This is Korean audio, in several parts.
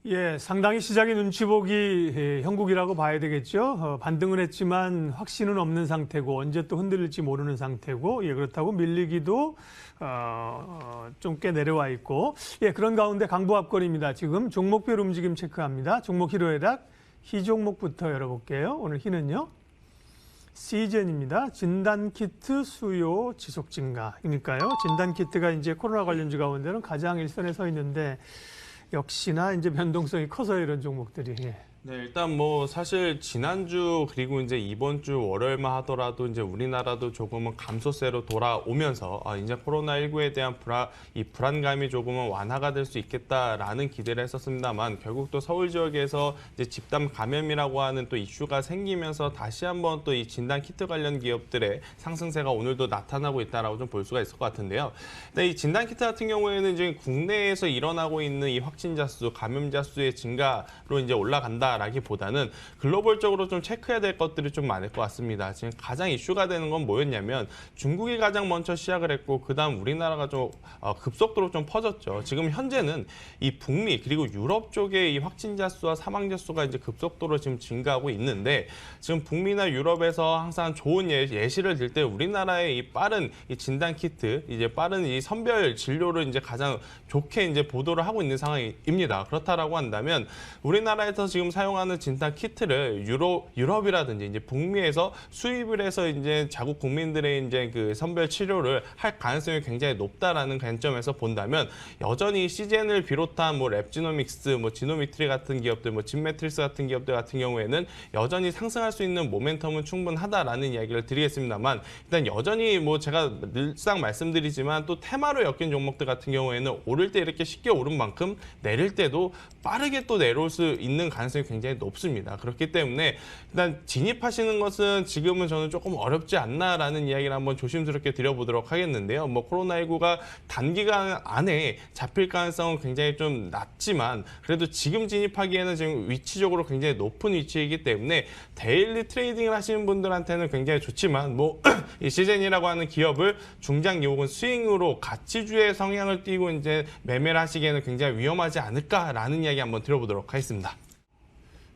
예, 상당히 시장의 눈치 보기 형국이라고 봐야 되겠죠. 반등은 했지만 확신은 없는 상태고 언제 또 흔들릴지 모르는 상태고, 예, 그렇다고 밀리기도 좀 꽤 내려와 있고, 예, 그런 가운데 강보합권입니다. 지금 종목별 움직임 체크합니다. 종목 희로애락 희 종목부터 열어볼게요. 오늘 희는요, 시젠입니다. 진단키트 수요 지속 증가이니까요. 진단키트가 이제 코로나 관련주 가운데는 가장 일선에 서 있는데, 역시나 이제 변동성이 커서 이런 종목들이. 예. 네, 일단 뭐 사실 지난주 그리고 이제 이번 주 월요일만 하더라도 이제 우리나라도 조금은 감소세로 돌아오면서 이제 코로나19에 대한 불안감이 조금은 완화가 될 수 있겠다라는 기대를 했었습니다만, 결국 또 서울 지역에서 이제 집단 감염이라고 하는 또 이슈가 생기면서 다시 한번 또 이 진단 키트 관련 기업들의 상승세가 오늘도 나타나고 있다라고 좀 볼 수가 있을 것 같은데요. 근데 이 진단 키트 같은 경우에는 이제 국내에서 일어나고 있는 이 확진자 수, 감염자 수의 증가로 이제 올라간다. 라기보다는 글로벌적으로 좀 체크해야 될 것들이 좀 많을 것 같습니다. 지금 가장 이슈가 되는 건 뭐였냐면 중국이 가장 먼저 시작을 했고 그다음 우리나라가 좀 급속도로 좀 퍼졌죠. 지금 현재는 이 북미 그리고 유럽 쪽의 이 확진자 수와 사망자 수가 이제 급속도로 지금 증가하고 있는데, 지금 북미나 유럽에서 항상 좋은 예시를 들 때 우리나라의 이 빠른 이 진단 키트, 이제 빠른 이 선별 진료를 이제 가장 좋게 이제 보도를 하고 있는 상황입니다. 그렇다라고 한다면 우리나라에서 지금 사용하는 진단 키트를 유럽이라든지 이제 북미에서 수입을 해서 이제 자국 국민들의 이제 그 선별 치료를 할 가능성이 굉장히 높다라는 관점에서 본다면, 여전히 시젠을 비롯한 뭐 랩지노믹스, 뭐 지노미트리 같은 기업들, 뭐 진매트릭스 같은 기업들 같은 경우에는 여전히 상승할 수 있는 모멘텀은 충분하다라는 이야기를 드리겠습니다만, 일단 여전히 뭐 제가 늘상 말씀드리지만 또 테마로 엮인 종목들 같은 경우에는 오를 때 이렇게 쉽게 오른 만큼 내릴 때도 빠르게 또 내려올 수 있는 가능성이 굉장히 높습니다. 그렇기 때문에 일단 진입하시는 것은 지금은 저는 조금 어렵지 않나라는 이야기를 한번 조심스럽게 드려보도록 하겠는데요. 뭐 코로나19가 단기간 안에 잡힐 가능성은 굉장히 좀 낮지만 그래도 지금 진입하기에는 지금 위치적으로 굉장히 높은 위치이기 때문에 데일리 트레이딩을 하시는 분들한테는 굉장히 좋지만, 뭐 이 시젠이라고 하는 기업을 중장기 혹은 스윙으로 가치주의 성향을 띠고 이제 매매를 하시기에는 굉장히 위험하지 않을까라는 이야기 한번 들어보도록 하겠습니다.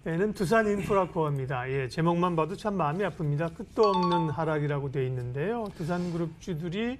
얘는 두산인프라코어입니다. 예, 제목만 봐도 참 마음이 아픕니다. 끝도 없는 하락이라고 돼 있는데요. 두산그룹주들이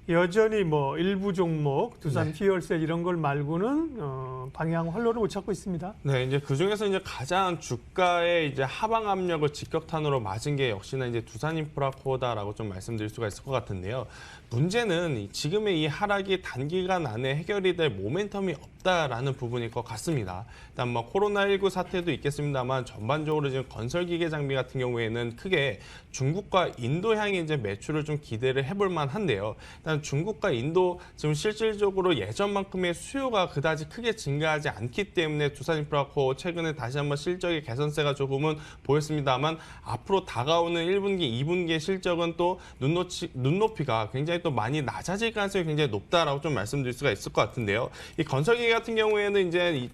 여전히 뭐 일부 종목, 두산 기열세 이런 걸 말고는 방향 활로를 못 찾고 있습니다. 네, 이제 그 중에서 이제 가장 주가의 이제 하방 압력을 직격탄으로 맞은 게 역시나 이제 두산인프라코어다라고 좀 말씀드릴 수가 있을 것 같은데요. 문제는 지금의 이 하락이 단기간 안에 해결이 될 모멘텀이 없다라는 부분일 것 같습니다. 일단 뭐 코로나19 사태도 있겠습니다만 전반적으로 지금 건설기계 장비 같은 경우에는 크게 중국과 인도 향해 이제 매출을 좀 기대를 해볼 만한데요. 일단 중국과 인도 지금 실질적으로 예전만큼의 수요가 그다지 크게 증가하지 않기 때문에 두산인프라코어 최근에 다시 한번 실적의 개선세가 조금은 보였습니다만, 앞으로 다가오는 1분기, 2분기의 실적은 또 눈높이가 굉장히 또 많이 낮아질 가능성이 굉장히 높다라고 좀 말씀드릴 수가 있을 것 같은데요. 이 건설기계 같은 경우에는 이제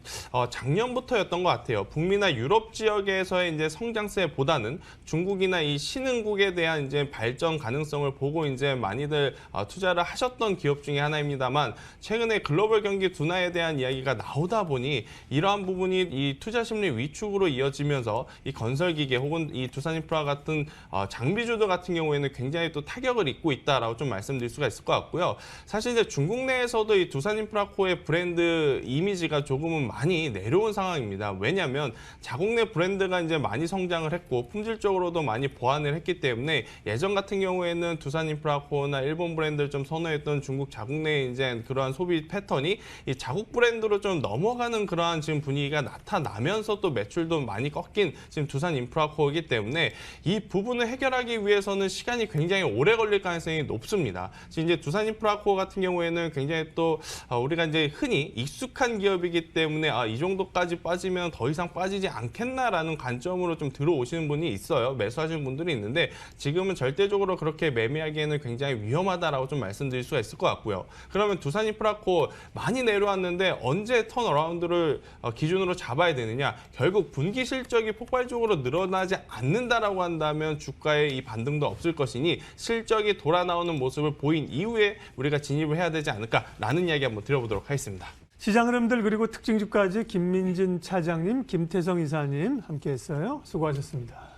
작년부터였던 것 같아요. 북미나 유럽 지역에서의 이제 성장세보다는 중국이나 이 신흥국에 대한 이제 발전 가능성을 보고 이제 많이들 투자를 하셨던 기업 중에 하나입니다만, 최근에 글로벌 경기 둔화에 대한 이야기가 나오다 보니 이러한 부분이 이 투자 심리 위축으로 이어지면서 이 건설기계 혹은 이 두산인프라 같은 장비주들 같은 경우에는 굉장히 또 타격을 입고 있다라고 좀 말씀드릴 수가 있을 것 같고요. 사실 이제 중국 내에서도 이 두산인프라코의 브랜드 이미지가 조금은 많이 내려온 상황입니다. 왜냐하면 자국 내 브랜드가 이제 많이 성장을 했고 품질적으로도 많이 보완을 했기 때문에, 예전 같은 경우에는 두산인프라코나 일본 브랜드를 좀 선호했던 중국 자국 내 이제 그러한 소비 패턴이 이 자국 브랜드로 좀 넘어가는 그러한 지금 분위기가 나타나면서 또 매출도 많이 꺾인 지금 두산인프라코이기 때문에 이 부분을 해결하기 위해서는 시간이 굉장히 오래 걸릴 가능성이 높습니다. 지금 이제 두산인프라코어 같은 경우에는 굉장히 또 우리가 이제 흔히 익숙한 기업이기 때문에 이 정도까지 빠지면 더 이상 빠지지 않겠나라는 관점으로 좀 들어오시는 분이 있어요. 매수하시는 분들이 있는데, 지금은 절대적으로 그렇게 매매하기에는 굉장히 위험하다라고 좀 말씀드릴 수가 있을 것 같고요. 그러면 두산인프라코어 많이 내려왔는데 언제 턴어라운드를 기준으로 잡아야 되느냐? 결국 분기 실적이 폭발적으로 늘어나지 않는다라고 한다면 주가에 이 반등도 없을 것이니 실적이 돌아 나오는 모습을 보인 이후에 우리가 진입을 해야 되지 않을까라는 이야기 한번 드려보도록 하겠습니다. 시장 흐름들 그리고 특징주까지 김민진 차장님, 김태성 이사님 함께했어요. 수고하셨습니다.